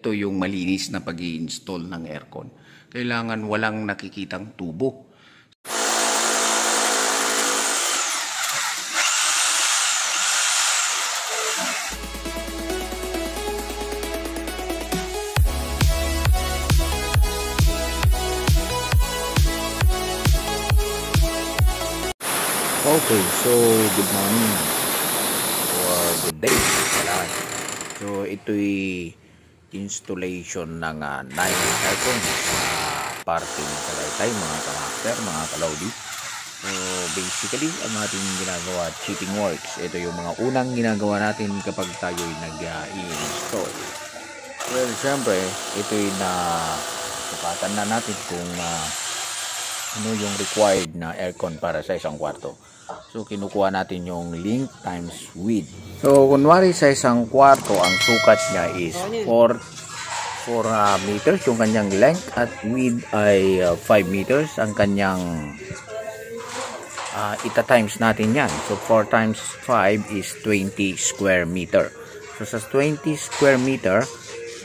ito yung malinis na pag-i-install ng aircon. Kailangan walang nakikitang tubo. Okay, so good morning or good day sa lahat. So ito'y installation ng 9 aircon sa parking Tagaytay, mga kamaster, mga kalawdi. So basically ang ating ginagawa, chipping works. Ito yung mga unang ginagawa natin kapag tayo'y nag-i-install. Well, syempre ito'y na sukatan na natin kung ano yung required na aircon para sa isang kwarto. So kinukuha natin yung length times width. So kunwari sa isang kwarto ang sukat niya is 4 meters yung kanyang length, at width ay 5 meters ang kanyang ita-times natin yan. So 4 times 5 is 20 square meter. So sa 20 square meter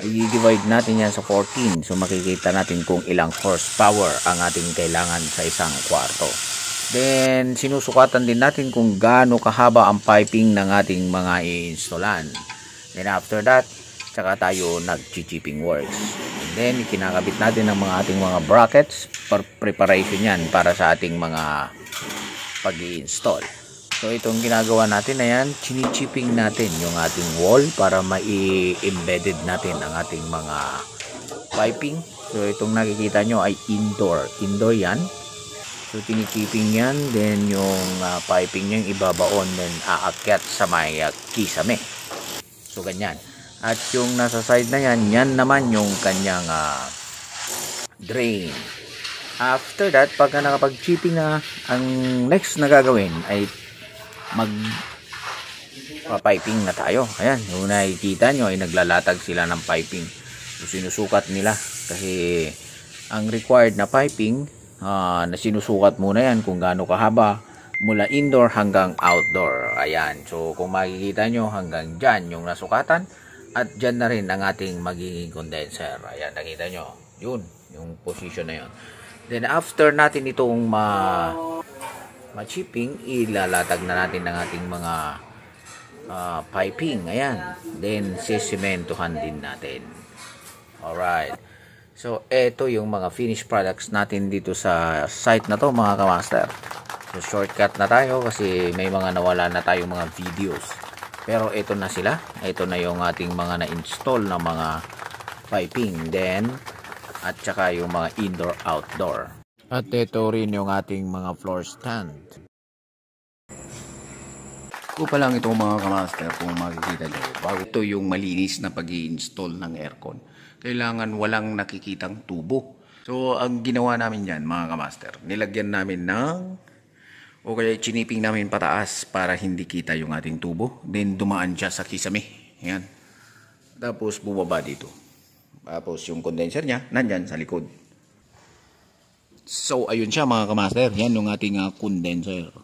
i-divide natin yan sa 14. So makikita natin kung ilang horsepower ang ating kailangan sa isang kwarto. Then sinusukatan din natin kung gaano kahaba ang piping ng ating mga i-installan. Then after that, saka tayo nag-chipping works. And then kinakabit natin ang ating mga brackets for preparation yan para sa ating mga pag-i-install. So itong ginagawa natin na yan, chini-chipping natin yung ating wall para mai-embedded natin ang ating mga piping. So itong nakikita nyo ay indoor yan. So tinichipping yan, then yung piping nyo yung ibabaon, then aakyat sa may kisame. So ganyan. At yung nasa side na yan, yan naman yung kanyang drain. After that, pagka nakapag-chipping na, ang next na gagawin ay mag-piping na tayo. Ayan, yung nakikita nyo ay naglalatag sila ng piping. So sinusukat nila kasi ang required na piping, na sinusukat muna yan kung gaano kahaba mula indoor hanggang outdoor. Ayan, so kung makikita nyo hanggang dyan yung nasukatan, at dyan na rin ang ating magiging condenser. Ayan, nakita nyo yun, yung position na yun. Then after natin itong ma-chipping, ilalatag na natin ang ating mga piping. Ayan, then sisimentohan din natin. Alright, so eto yung mga finished products natin dito sa site na to, mga kamaster. So shortcut na tayo kasi may mga nawala na tayong mga videos, pero ito na sila. Ito na yung ating mga na-install na mga piping, then at saka yung mga indoor outdoor. At ito rin yung ating mga floor stand. Ito pa lang itong mga kamaster, kung makikita nyo, bago ito yung malinis na pag-i-install ng aircon. Kailangan walang nakikitang tubo. So ang ginawa namin yan, mga kamaster, nilagyan namin ng, o kaya chiniping namin pataas para hindi kita yung ating tubo. Then dumaan siya sa kisame. Ayan. Tapos bumaba dito. Tapos yung condenser niya nandyan sa likod. So ayun siya, mga kamaster. Yan yung ating condenser.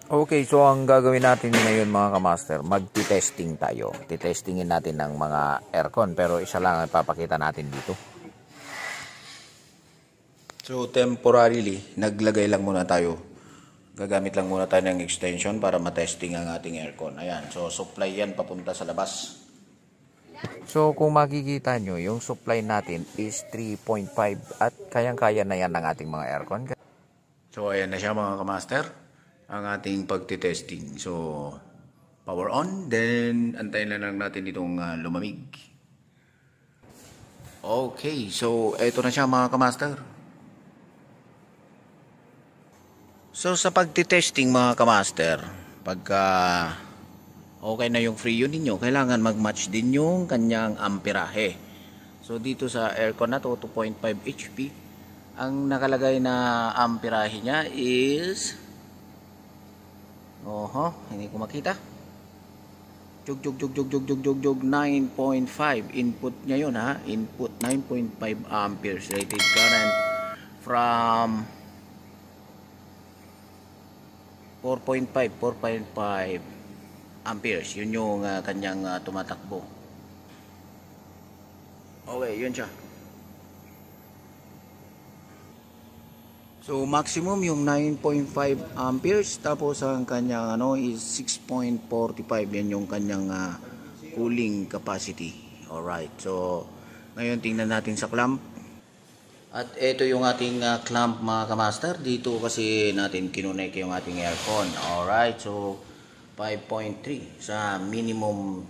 Okay, so ang gagawin natin ngayon, mga kamaster, magti-testing tayo. Titestingin natin ng mga aircon, pero isa lang ang ipapakita natin dito. So temporarily, naglagay lang muna tayo. Gagamit lang muna tayo ng extension para matesting ang ating aircon. Ayan, so supply yan papunta sa labas. So kung makikita nyo, yung supply natin is 3.5 at kayang-kaya na yan ng ating mga aircon. So ayan na siya, mga kamaster, ang ating pagtitesting. So power on, then antayin lang natin itong lumamig. Okay, so eto na siya, mga kamaster. So sa pagtitesting, mga kamaster, pagka okay na yung free unit nyo, kailangan mag-match din yung kanyang amperahe. So dito sa aircon na to, 2.5 HP, ang nakalagay na amperahe niya is, hindi ko makita, 9.5. Input niya yun, ha, input 9.5 amperes rated current from 4.5 amperes. Yun yung kanyang tumatakbo. Okay, yun siya. So maximum yung 9.5 amperes, tapos ang kanyang is 6.45, yan yung kanyang cooling capacity. Alright, so ngayon tingnan natin sa clamp. At ito yung ating clamp mga kamaster. Dito kasi natin kinunik yung ating aircon. Alright, so 5.3 sa minimum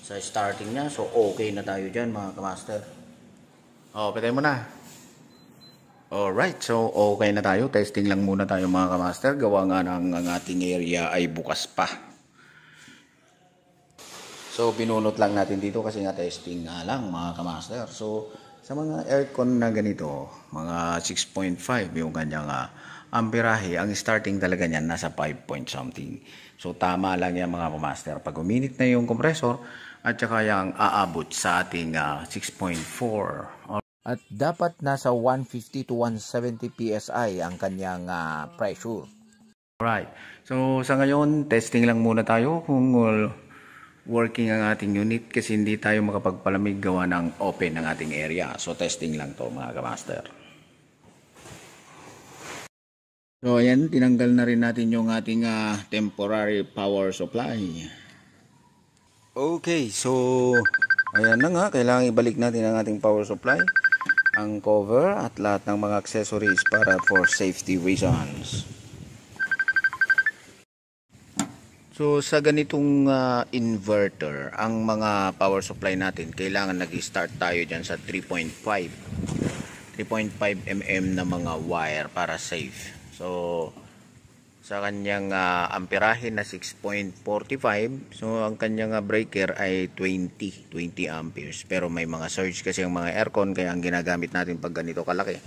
sa starting niya. So okay na tayo dyan mga kamaster. Patay mo na. Alright, so okay na tayo. Testing lang muna tayo mga kamaster. Gawa nga ng ang ating area ay bukas pa. So binunot lang natin dito kasi nga testing nga lang mga kamaster. So sa mga aircon na ganito, mga 6.5 yung kanyang amperahe, ang starting talaga niyan nasa 5 point something. So tama lang yan mga kamaster. Pag uminit na yung compressor at saka yung aabot sa ating 6.4. At dapat nasa 150 to 170 PSI ang kanyang pressure. Alright. So sa ngayon, testing lang muna tayo kung working ang ating unit kasi hindi tayo makapagpalamig gawa ng open ng ating area. So testing lang to mga kamaster. So ayan, tinanggal na rin natin yung ating temporary power supply. Okay, so ayan na nga, kailangan ibalik natin ang ating power supply, ang cover at lahat ng mga accessories para for safety reasons. So sa ganitong inverter, ang mga power supply natin, kailangan nag-start tayo dyan sa 3.5 mm na mga wire para safe. So sa kanyang amperahe na 6.45, so ang kanyang breaker ay 20 amperes. Pero may mga surge kasi ang mga aircon, kaya ang ginagamit natin pag ganito kalaki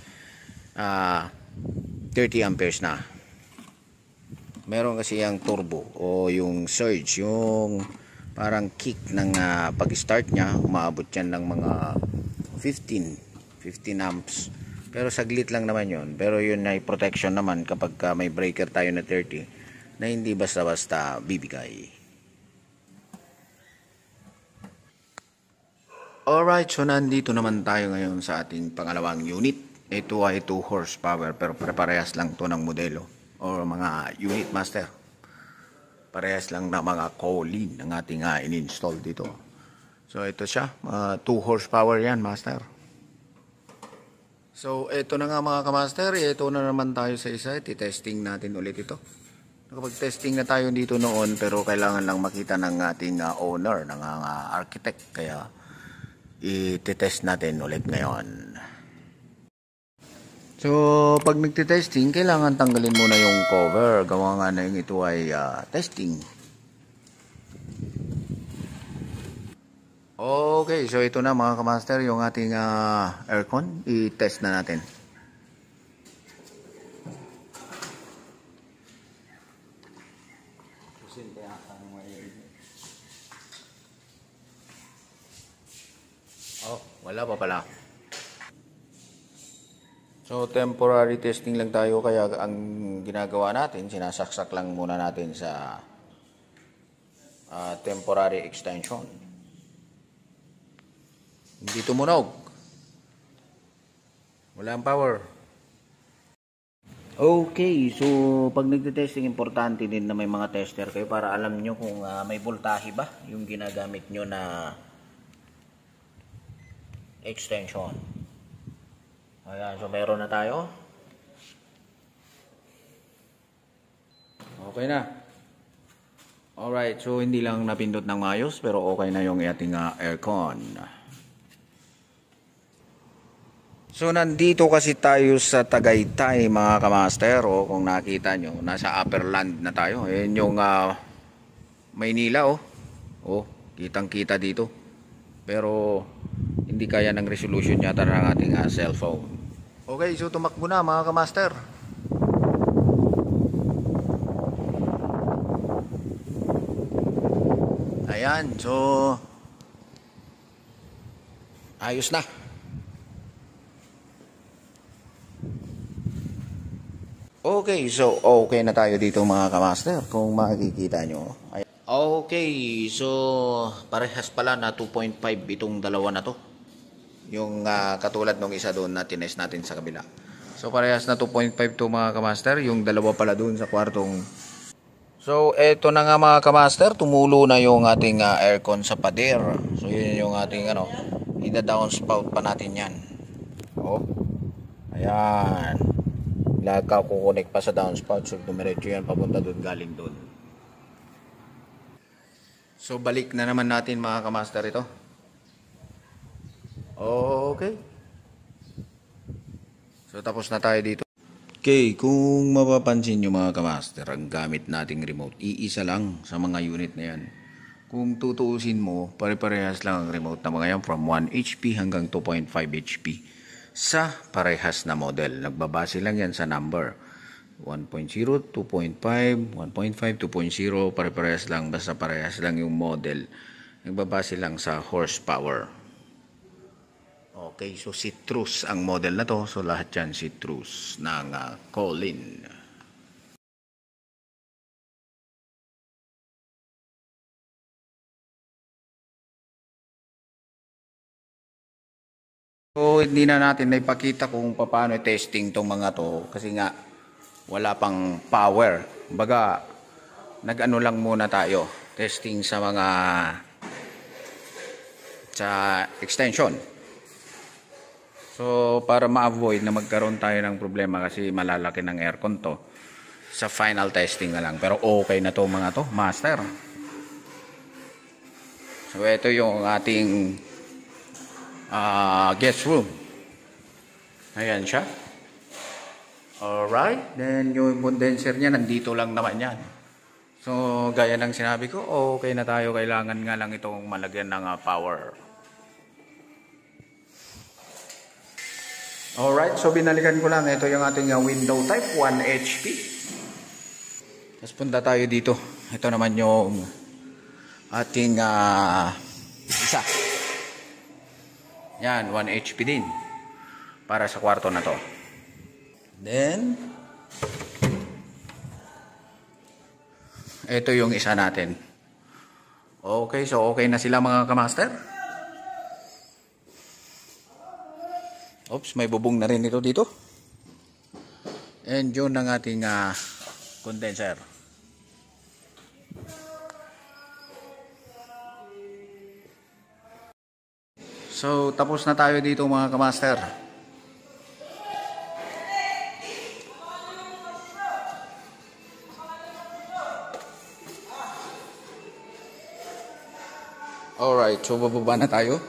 30 amperes na. Meron kasi yung turbo o yung surge, yung parang kick ng pag-start niya, umaabot yan ng mga 15 amps. Pero saglit lang naman yun. Pero yun ay protection naman kapag may breaker tayo na 30 na hindi basta-basta bibigay. Alright, so nandito naman tayo ngayon sa ating pangalawang unit. Ito ay 2 horsepower pero parehas lang to ng modelo or mga unit master. Parehas lang na mga Colin ang ating in-install dito. So ito siya, 2 horsepower yan master. So ito na nga mga kamaster, ito na naman tayo sa isa. I-testing natin ulit ito. Nakapag-testing na tayo dito noon pero kailangan lang makita ng ating owner, ng architect. Kaya i-test natin ulit ngayon. So, pag nagtitesting, kailangan tanggalin muna yung cover. Gawa nga na yung ito ay testing. Okay, so ito na mga kamaster, yung ating aircon. I-test na natin. Oh, wala pa pala. So temporary testing lang tayo, kaya ang ginagawa natin, sinasaksak lang muna natin sa temporary extension. Hindi tumunog. Wala ang power. Okay, so pag nagte-testing, importante din na may mga tester kayo para alam nyo kung may voltahe ba yung ginagamit nyo na extension. Ayan, so meron na tayo. Okay na. Alright, so hindi lang napindot ng maayos pero okay na yung ating aircon. So nandito kasi tayo sa Tagaytay mga kamaster. O kung nakita nyo, nasa upper land na tayo. Ayan yung Maynila oh. Oh, kitang kita dito. Pero hindi kaya ng resolution yata ng ating cellphone. Okay, so tumakbo na mga kamaster. Ayan, so ayos na. Okay, so okay na tayo dito mga kamaster. Kung makikita nyo. Okay, so parehas pala na 2.5 itong dalawa na to. Yung katulad nung isa doon na tinest natin sa kabila. So parehas na 2.5 to mga kamaster. Yung dalawa pala doon sa kwartong. So eto na nga mga kamaster, tumulo na yung ating aircon sa pader. So yun yung ating ida-downspout pa natin yan. Oh. Ayan. Kukunik pa sa downspout. So dumiretso yan papunta doon, galing doon. So balik na naman natin mga kamaster ito. Okay. So tapos na tayo dito. Okay, kung mapapansin nyo mga kamaster, ang gamit nating remote, iisa lang sa mga unit na yan. Kung tutuusin mo, pare-parehas lang ang remote na mga yan from 1 HP hanggang 2.5 HP sa parehas na model. Nagbabase lang yan sa number. 1.0, 2.5, 1.5, 2.0, pare-parehas lang, basta parehas lang yung model. Nagbabase lang sa horsepower. Okay, so citrus ang model na to. So lahat yan citrus ng Colin. So hindi na natin naipakita kung paano testing tong mga to kasi nga wala pang power. Baga nag-ano lang muna tayo, testing sa mga extension. So, para ma-avoid na magkaroon tayo ng problema kasi malalaki ng aircon to, sa final testing na lang. Pero okay na to mga to, master. So, ito yung ating guest room. Ayan siya. Alright. Then, yung condenser niya, nandito lang naman yan. So, gaya ng sinabi ko, okay na tayo. Kailangan nga lang itong malagyan ng power. Alright, so binalikan ko lang. Ito yung ating window type, 1 HP. Tapos punta tayo dito. Ito naman yung ating isa. Yan, 1 HP din. Para sa kwarto na to. Then, ito yung isa natin. Okay, so okay na sila mga kamaster. Oops, may bubong na rin ito dito. And yun ang ating condenser. So, tapos na tayo dito mga kamaster. Alright, so bababa na tayo.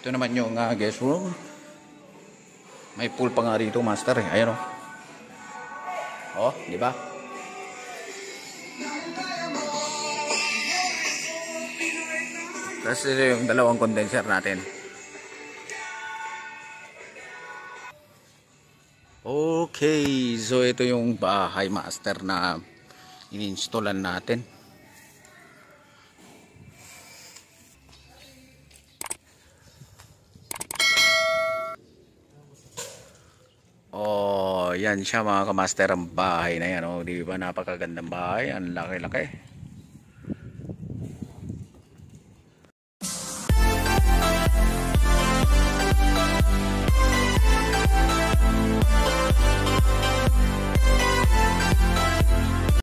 Ito naman yung guest room. May pool pa nga rito, master. Ayan o. Oh, di ba? Tapos ito yung dalawang condenser natin. Okay, so ito yung bahay master na ininstallan natin. Oh, yan siya mga kamaster, ang bahay na yan. Oh, di ba napakagandang bahay, ang laki-laki.